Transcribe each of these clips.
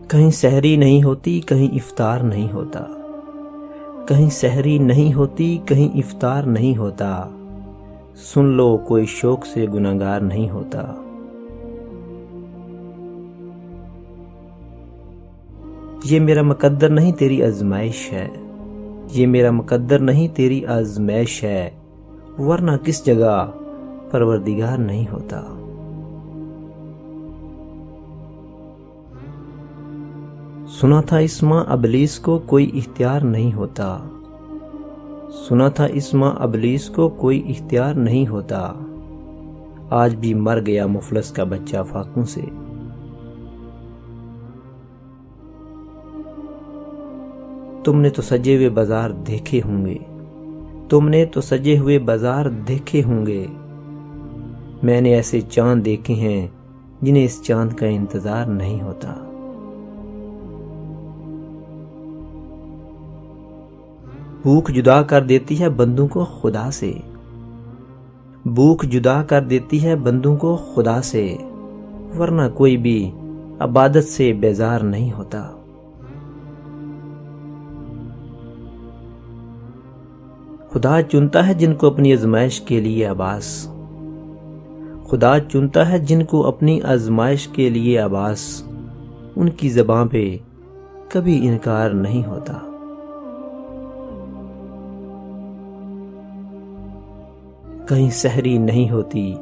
کہیں سحری نہیں ہوتی کہیں افطار نہیں ہوتا، کہیں سحری نہیں ہوتی کہیں افطار نہیں ہوتا، سن لو کوئی شوق سے گناہگار نہیں ہوتا۔ یہ میرا مقدر نہیں تیری آزمائش ہے، یہ میرا مقدر نہیں تیری آزمائش ہے، ورنہ کس جگہ پروردگار نہیں ہوتا۔ سنا تھا اس ماں ابلیس کو کوئی اختیار نہیں ہوتا، سنا تھا اس ماں ابلیس کو کوئی اختیار نہیں ہوتا، آج بھی مر گیا مفلس کا بچہ فاقوں سے۔ تم نے تو سجے ہوئے بازار دیکھے ہوں گے، تم نے تو سجے ہوئے بازار دیکھے ہوں گے، میں نے ایسے چاند دیکھے ہیں جنہیں اس چاند کا انتظار نہیں ہوتا۔ بھوک جدا کر دیتی ہے بندوں کو خدا سے، بھوک جدا کر دیتی ہے بندوں کو خدا سے، ورنہ کوئی بھی عبادت سے بیزار نہیں ہوتا۔ خدا چنتا ہے جن کو اپنی آزمائش کے لیے عباس، خدا چنتا ہے جن کو اپنی آزمائش کے لیے عباس، ان کی زبان پہ کبھی انکار نہیں ہوتا۔ کہیں سحری نہیں ہوتی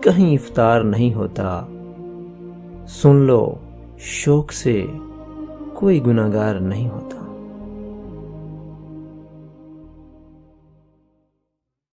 کہیں افطار نہیں ہوتا، سن لو شوق سے کوئی گناہگار نہیں ہوتا۔